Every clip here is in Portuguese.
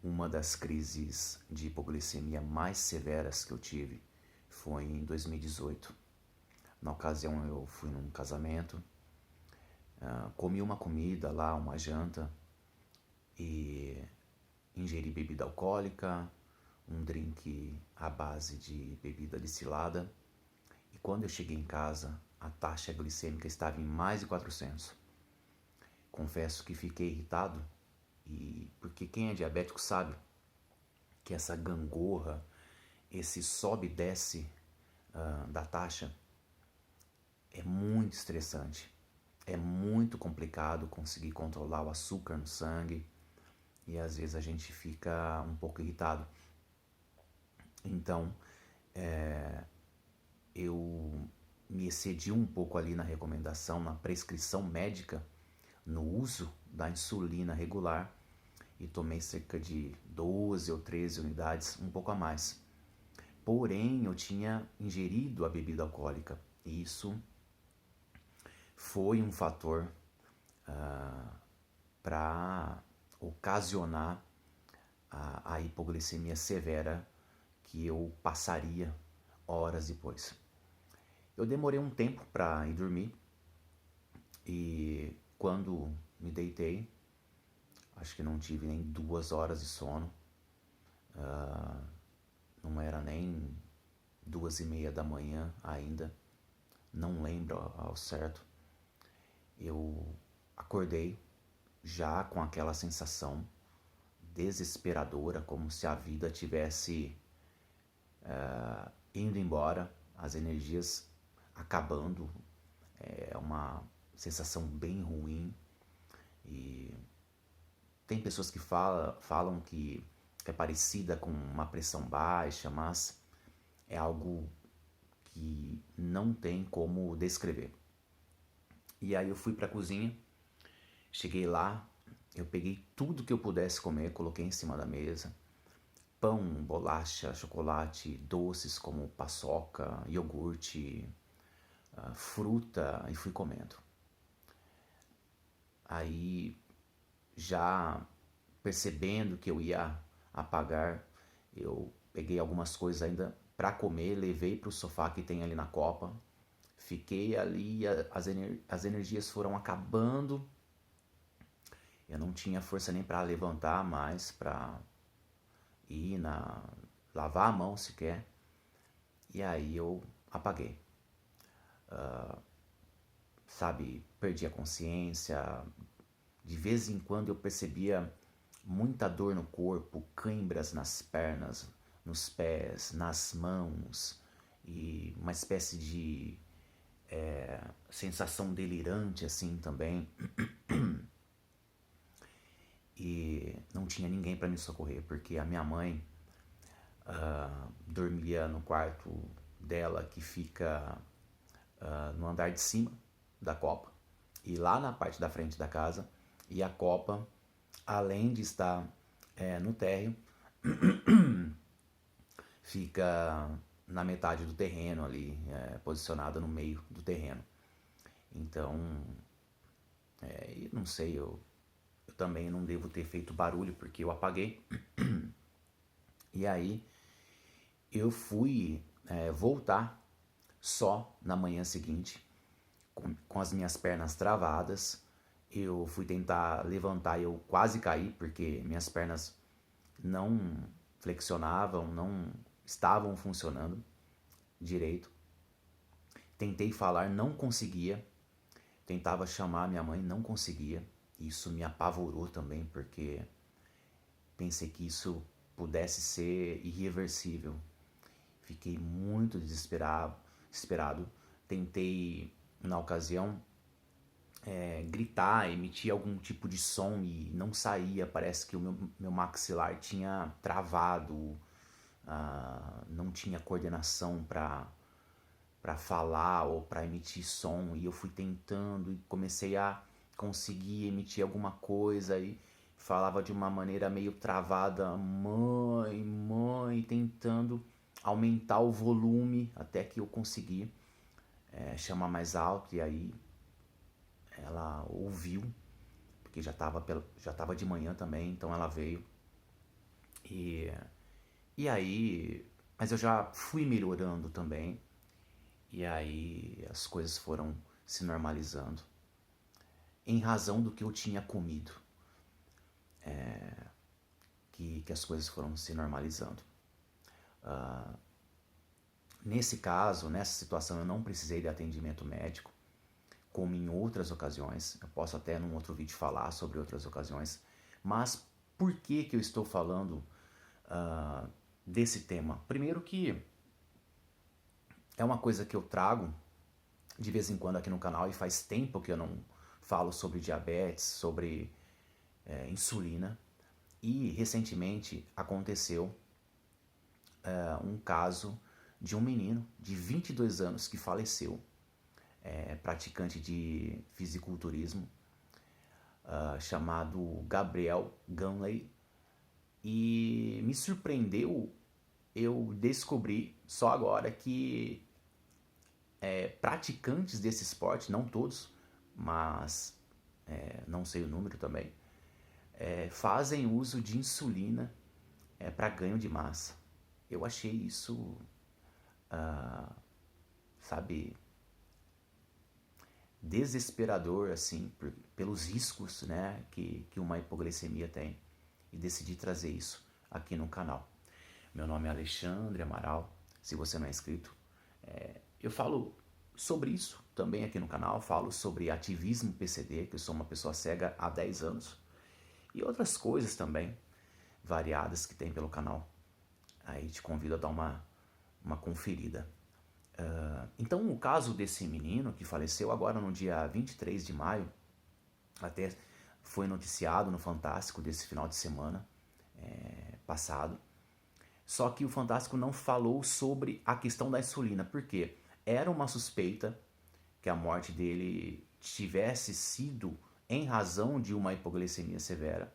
uma das crises de hipoglicemia mais severas que eu tive foi em 2018. Na ocasião eu fui num casamento, comi uma comida lá, uma janta, e ingeri bebida alcoólica, um drink à base de bebida destilada. E quando eu cheguei em casa, a taxa glicêmica estava em mais de 400. Confesso que fiquei irritado, e porque quem é diabético sabe que essa gangorra, esse sobe e desce da taxa é muito estressante. É muito complicado conseguir controlar o açúcar no sangue e às vezes a gente fica um pouco irritado. Então, eu me excedi um pouco ali na recomendação, na prescrição médica, no uso da insulina regular e tomei cerca de 12 ou 13 unidades, um pouco a mais. Porém, eu tinha ingerido a bebida alcoólica e isso foi um fator para ocasionar a hipoglicemia severa que eu passaria horas depois. Eu demorei um tempo para ir dormir e quando me deitei, acho que não tive nem 2 horas de sono, não era nem 2h30 da manhã ainda, não lembro ao certo. Eu acordei já com aquela sensação desesperadora, como se a vida tivesse indo embora, as energias acabando. É uma sensação bem ruim e tem pessoas que falam que é parecida com uma pressão baixa, mas é algo que não tem como descrever. E aí eu fui para a cozinha, cheguei lá, eu peguei tudo que eu pudesse comer, coloquei em cima da mesa. Pão, bolacha, chocolate, doces como paçoca, iogurte, fruta e fui comendo. Aí, já percebendo que eu ia apagar, eu peguei algumas coisas ainda para comer, levei para o sofá que tem ali na copa. Fiquei ali, as energias foram acabando. Eu não tinha força nem para levantar mais, para ir lavar a mão sequer. E aí eu apaguei. Sabe, perdi a consciência. De vez em quando eu percebia muita dor no corpo, câimbras nas pernas, nos pés, nas mãos e uma espécie de sensação delirante assim também. E não tinha ninguém para me socorrer, porque a minha mãe dormia no quarto dela que fica no andar de cima da copa e lá na parte da frente da casa, e a copa, além de estar no térreo, fica na metade do terreno ali, posicionada no meio do terreno. Então, não sei, eu também não devo ter feito barulho porque eu apaguei. E aí eu fui voltar só na manhã seguinte, com as minhas pernas travadas. Eu fui tentar levantar e eu quase caí, porque minhas pernas não flexionavam, não estavam funcionando direito. Tentei falar, não conseguia. Tentava chamar minha mãe, não conseguia. Isso me apavorou também, porque pensei que isso pudesse ser irreversível. Fiquei muito desesperado. Tentei, na ocasião, gritar, emitir algum tipo de som e não saía. Parece que o meu maxilar tinha travado, não tinha coordenação para falar ou para emitir som. E eu fui tentando e comecei a conseguir emitir alguma coisa e falava de uma maneira meio travada, mãe, mãe, tentando aumentar o volume até que eu consegui chamar mais alto. E aí ela ouviu, porque já estava de manhã também, então ela veio E, e aí, mas eu já fui melhorando também, e aí as coisas foram se normalizando, em razão do que eu tinha comido, que as coisas foram se normalizando. Nesse caso, nessa situação, eu não precisei de atendimento médico, como em outras ocasiões. Eu posso até num outro vídeo falar sobre outras ocasiões. Mas por que que eu estou falando desse tema? Primeiro que é uma coisa que eu trago de vez em quando aqui no canal, e faz tempo que eu não falo sobre diabetes, sobre insulina. E recentemente aconteceu um caso de um menino de 22 anos que faleceu, praticante de fisiculturismo, chamado Gabriel Ganley. E me surpreendeu eu descobri só agora que praticantes desse esporte, não todos, mas não sei o número também, fazem uso de insulina para ganho de massa. Eu achei isso, sabe, desesperador, assim, pelos riscos, né, que uma hipoglicemia tem, e decidi trazer isso aqui no canal. Meu nome é Alexandre Amaral, se você não é inscrito. Eu falo sobre isso também aqui no canal, falo sobre ativismo PCD, que eu sou uma pessoa cega há 10 anos, e outras coisas também, variadas que tem pelo canal. Aí te convido a dar uma conferida. Então o caso desse menino que faleceu agora no dia 23 de maio, até foi noticiado no Fantástico desse final de semana passado. Só que o Fantástico não falou sobre a questão da insulina, porque era uma suspeita que a morte dele tivesse sido em razão de uma hipoglicemia severa.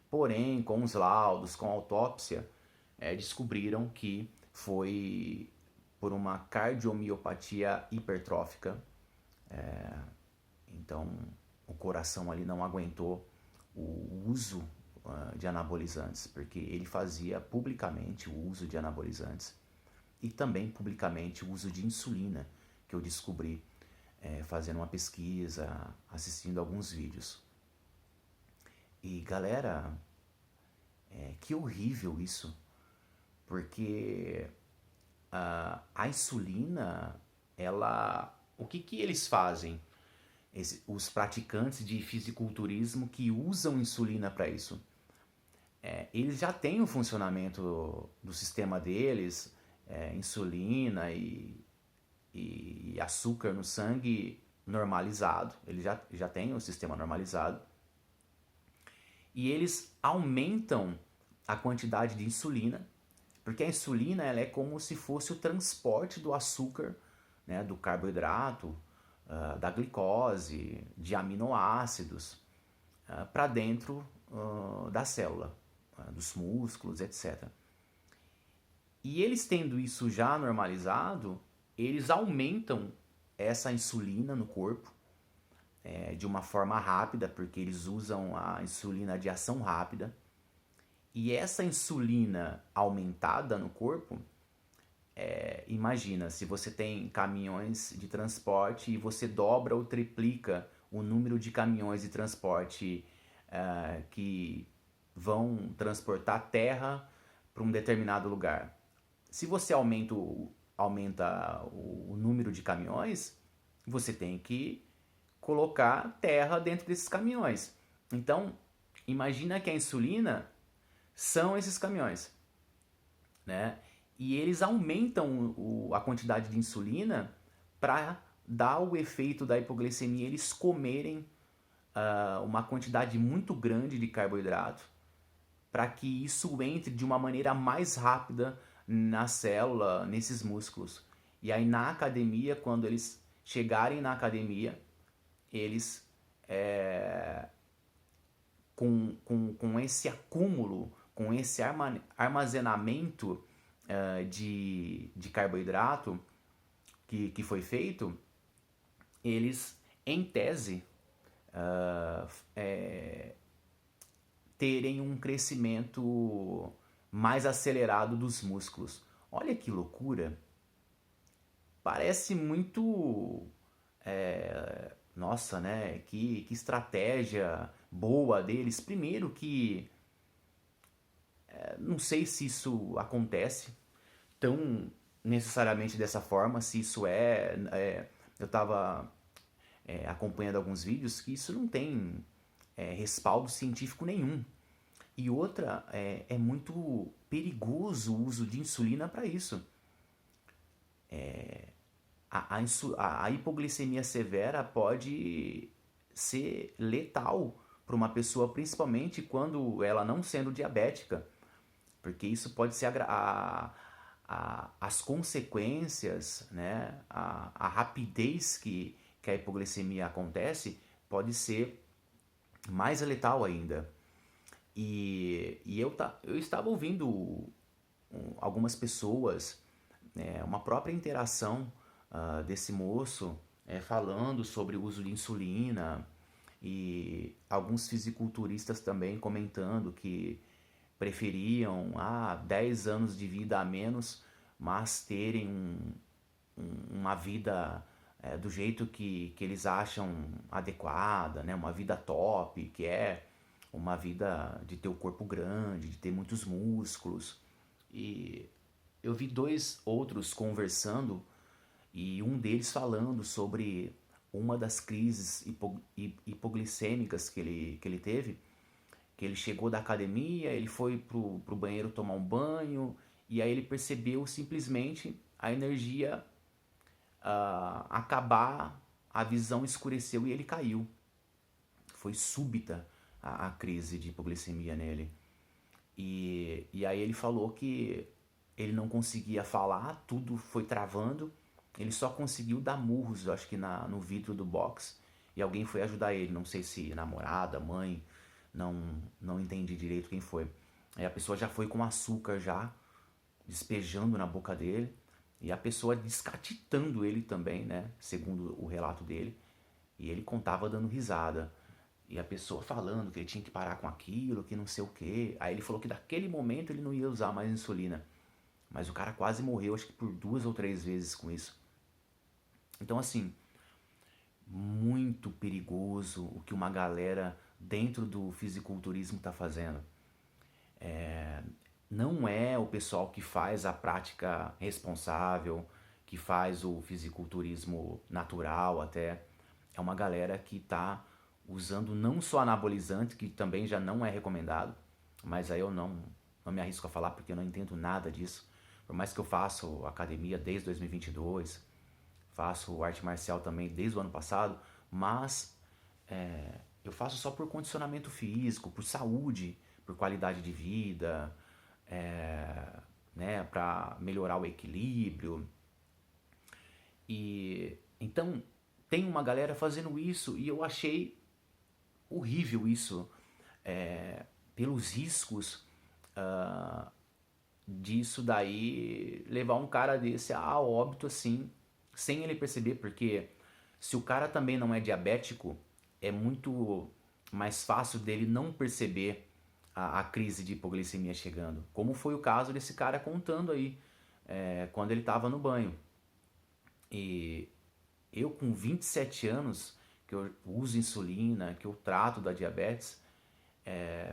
Porém, com os laudos, com a autópsia, descobriram que foi por uma cardiomiopatia hipertrófica. Então, o coração ali não aguentou o uso de anabolizantes, porque ele fazia publicamente o uso de anabolizantes e também publicamente o uso de insulina, que eu descobri fazendo uma pesquisa, assistindo alguns vídeos. E galera, que horrível isso, porque a insulina, o que eles fazem? Os praticantes de fisiculturismo que usam insulina para isso. Eles já têm o funcionamento do sistema deles, insulina e açúcar no sangue normalizado. Eles já têm o sistema normalizado. E eles aumentam a quantidade de insulina, porque a insulina ela é como se fosse o transporte do açúcar, né, do carboidrato, da glicose, de aminoácidos, para dentro da célula, dos músculos, etc. E eles tendo isso já normalizado, eles aumentam essa insulina no corpo de uma forma rápida, porque eles usam a insulina de ação rápida. E essa insulina aumentada no corpo, imagina, se você tem caminhões de transporte e você dobra ou triplica o número de caminhões de transporte que vão transportar terra para um determinado lugar. Se você aumenta o número de caminhões, você tem que colocar terra dentro desses caminhões. Então, imagina que a insulina são esses caminhões, né? E eles aumentam a quantidade de insulina para dar o efeito da hipoglicemia, eles comerem uma quantidade muito grande de carboidrato para que isso entre de uma maneira mais rápida na célula, nesses músculos. E aí na academia, quando eles chegarem na academia, eles com esse acúmulo, com esse armazenamento de carboidrato que foi feito, eles, em tese, terem um crescimento mais acelerado dos músculos. Olha que loucura! Parece muito. Nossa, né? Que estratégia boa deles. Primeiro que não sei se isso acontece tão necessariamente dessa forma, se isso eu estava acompanhando alguns vídeos que isso não tem respaldo científico nenhum. E outra, é muito perigoso o uso de insulina para isso. A hipoglicemia severa pode ser letal para uma pessoa, principalmente quando ela não sendo diabética, porque isso pode ser as consequências, né, a rapidez que a hipoglicemia acontece pode ser mais letal ainda. Eu estava ouvindo algumas pessoas, uma própria interação desse moço falando sobre o uso de insulina e alguns fisiculturistas também comentando que preferiam 10 anos de vida a menos, mas terem uma vida do jeito que eles acham adequada, né? Uma vida top, que é uma vida de ter o corpo grande, de ter muitos músculos. E eu vi dois outros conversando e um deles falando sobre uma das crises hipoglicêmicas que ele teve, que ele chegou da academia, ele foi pro banheiro tomar um banho, e aí ele percebeu simplesmente a energia acabar, a visão escureceu e ele caiu. Foi súbita a crise de hipoglicemia nele. E aí ele falou que ele não conseguia falar, tudo foi travando, ele só conseguiu dar murros, eu acho que no vidro do box, e alguém foi ajudar ele, não sei se namorada, mãe, não entendi direito quem foi. Aí a pessoa já foi com açúcar já, despejando na boca dele, e a pessoa descatitando ele também, né, segundo o relato dele, e ele contava dando risada. E a pessoa falando que ele tinha que parar com aquilo, que não sei o que. Aí ele falou que daquele momento ele não ia usar mais insulina. Mas o cara quase morreu, acho que por 2 ou 3 vezes com isso. Então, assim, muito perigoso o que uma galera dentro do fisiculturismo está fazendo. Não é o pessoal que faz a prática responsável, que faz o fisiculturismo natural até. É uma galera que está usando não só anabolizante, que também já não é recomendado, mas aí eu não me arrisco a falar porque eu não entendo nada disso. Por mais que eu faça academia desde 2022, faço arte marcial também desde o ano passado, mas eu faço só por condicionamento físico, por saúde, por qualidade de vida, né, para melhorar o equilíbrio. E então tem uma galera fazendo isso e eu achei horrível isso, pelos riscos disso daí levar um cara desse a óbito assim, sem ele perceber, porque se o cara também não é diabético, é muito mais fácil dele não perceber a crise de hipoglicemia chegando, como foi o caso desse cara contando aí, quando ele estava no banho. E eu com 27 anos, que eu uso insulina, que eu trato da diabetes,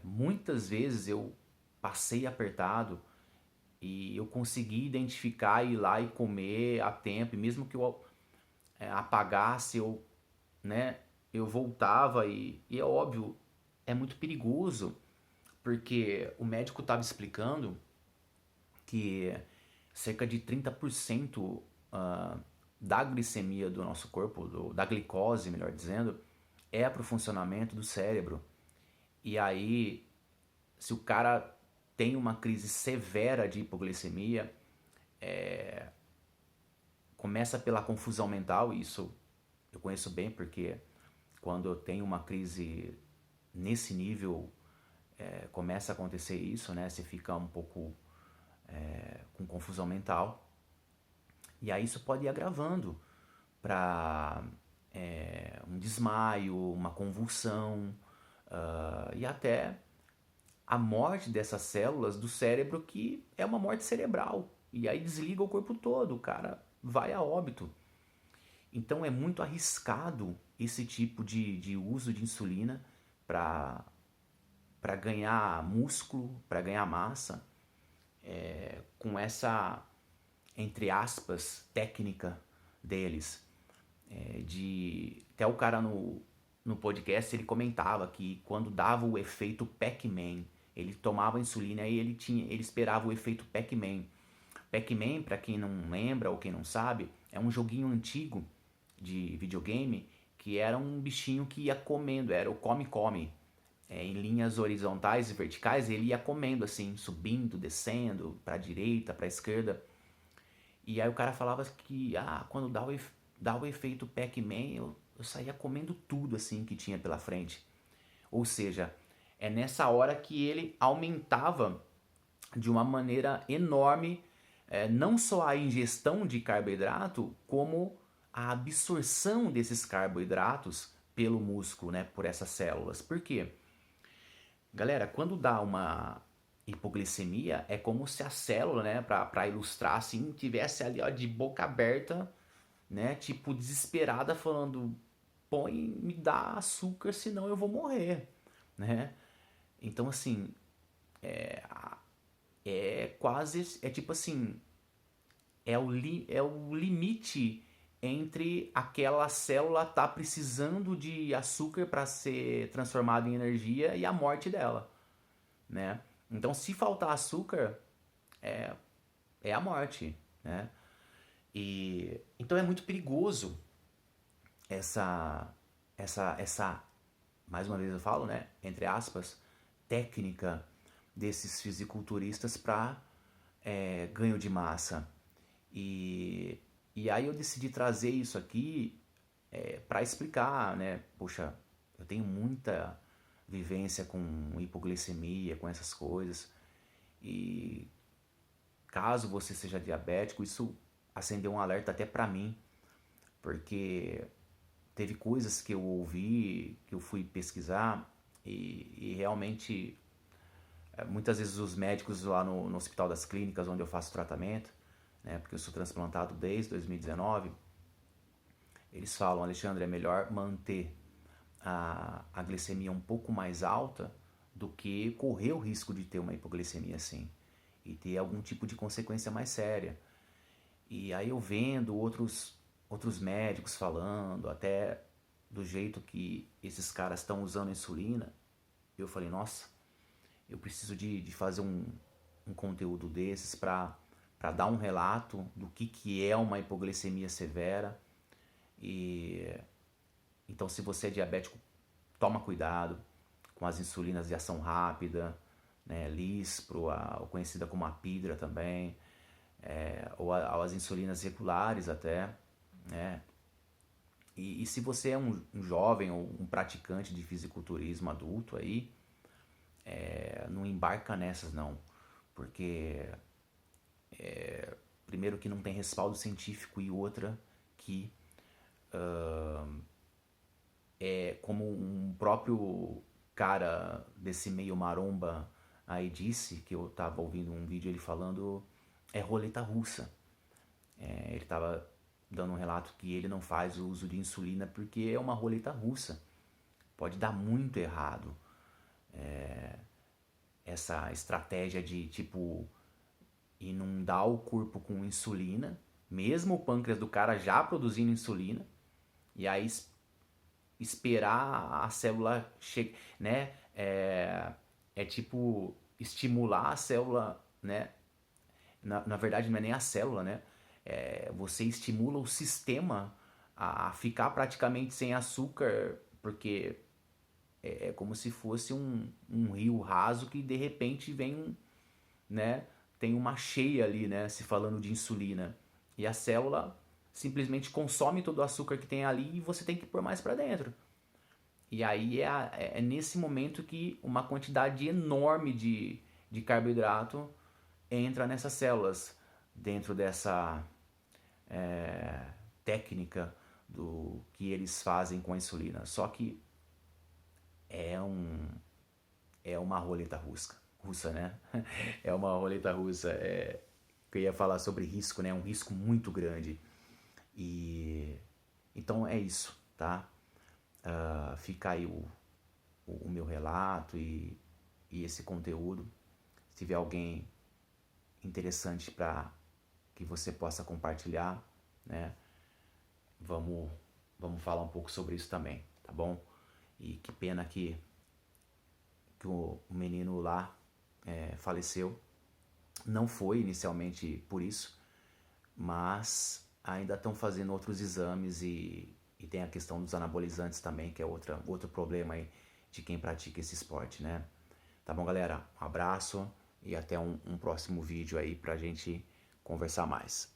muitas vezes eu passei apertado e eu consegui identificar, ir lá e comer a tempo, e mesmo que eu apagasse, né, eu voltava e é óbvio, é muito perigoso, porque o médico estava explicando que cerca de 30% da glicemia do nosso corpo, da glicose, melhor dizendo, é para o funcionamento do cérebro. E aí, se o cara tem uma crise severa de hipoglicemia, começa pela confusão mental, e isso eu conheço bem porque quando eu tenho uma crise nesse nível, começa a acontecer isso, né? Você fica um pouco com confusão mental. E aí isso pode ir agravando para um desmaio, uma convulsão e até a morte dessas células do cérebro, que é uma morte cerebral. E aí desliga o corpo todo, o cara vai a óbito. Então é muito arriscado esse tipo de uso de insulina para ganhar músculo, para ganhar massa, com essa, entre aspas, técnica deles. Até o cara no podcast ele comentava que quando dava o efeito Pac-Man, ele tomava insulina e ele esperava o efeito Pac-Man. Pac-Man, para quem não lembra ou quem não sabe, é um joguinho antigo de videogame que era um bichinho que ia comendo, era o come-come. Em linhas horizontais e verticais, ele ia comendo assim, subindo, descendo, para a direita, para a esquerda. E aí o cara falava que quando dá o efeito Pac-Man, eu saía comendo tudo assim que tinha pela frente. Ou seja, é nessa hora que ele aumentava de uma maneira enorme, não só a ingestão de carboidrato, como a absorção desses carboidratos pelo músculo, né, por essas células. Por quê? Galera, quando dá uma hipoglicemia, é como se a célula, né, para ilustrar assim, tivesse ali ó, de boca aberta, né, tipo desesperada, falando: põe, me dá açúcar, senão eu vou morrer, né? Então assim, é tipo assim, é o limite entre aquela célula tá precisando de açúcar para ser transformada em energia e a morte dela, né? Então, se faltar açúcar, é a morte, né? E então é muito perigoso essa essa mais uma vez eu falo, né, entre aspas, técnica desses fisiculturistas para ganho de massa. E, e aí eu decidi trazer isso aqui para explicar, né? Poxa, eu tenho muita vivência com hipoglicemia, com essas coisas. E caso você seja diabético, isso acendeu um alerta até para mim, porque teve coisas que eu ouvi, que eu fui pesquisar e realmente muitas vezes os médicos lá no Hospital das Clínicas, onde eu faço tratamento, né, porque eu sou transplantado desde 2019, eles falam: Alexandre, é melhor manter a glicemia um pouco mais alta do que correr o risco de ter uma hipoglicemia assim e ter algum tipo de consequência mais séria. E aí eu vendo outros médicos falando, até do jeito que esses caras estão usando insulina, eu falei: nossa, eu preciso de fazer um conteúdo desses para dar um relato do que é uma hipoglicemia severa. E então, se você é diabético, toma cuidado com as insulinas de ação rápida, né, Lispro, conhecida como Apidra também, ou as insulinas regulares até, né? E se você é um jovem ou um praticante de fisiculturismo adulto aí, não embarca nessas não, porque primeiro que não tem respaldo científico e outra que como um próprio cara desse meio maromba aí disse, que eu tava ouvindo um vídeo ele falando, é roleta russa. Ele tava dando um relato que ele não faz o uso de insulina porque é uma roleta russa. Pode dar muito errado essa estratégia de tipo inundar o corpo com insulina, mesmo o pâncreas do cara já produzindo insulina, e aí esperar a célula chegar, né? É tipo estimular a célula, né? Na verdade não é nem a célula, né? Você estimula o sistema a ficar praticamente sem açúcar, porque é como se fosse um rio raso que de repente vem, né? Tem uma cheia ali, né? Se falando de insulina. E a célula simplesmente consome todo o açúcar que tem ali e você tem que pôr mais para dentro. E aí é nesse momento que uma quantidade enorme de carboidrato entra nessas células, dentro dessa técnica do que eles fazem com a insulina. Só que é um, é uma roleta russa, né? É uma roleta russa. Que eu ia falar sobre risco, né? Um risco muito grande. E então é isso, tá? Fica aí o meu relato e esse conteúdo. Se tiver alguém interessante para que você possa compartilhar, né? Vamos falar um pouco sobre isso também, tá bom? E que pena que o menino lá faleceu. Não foi inicialmente por isso, mas ainda estão fazendo outros exames e tem a questão dos anabolizantes também, que é outro problema aí de quem pratica esse esporte, né? Tá bom, galera? Um abraço e até um próximo vídeo aí pra gente conversar mais.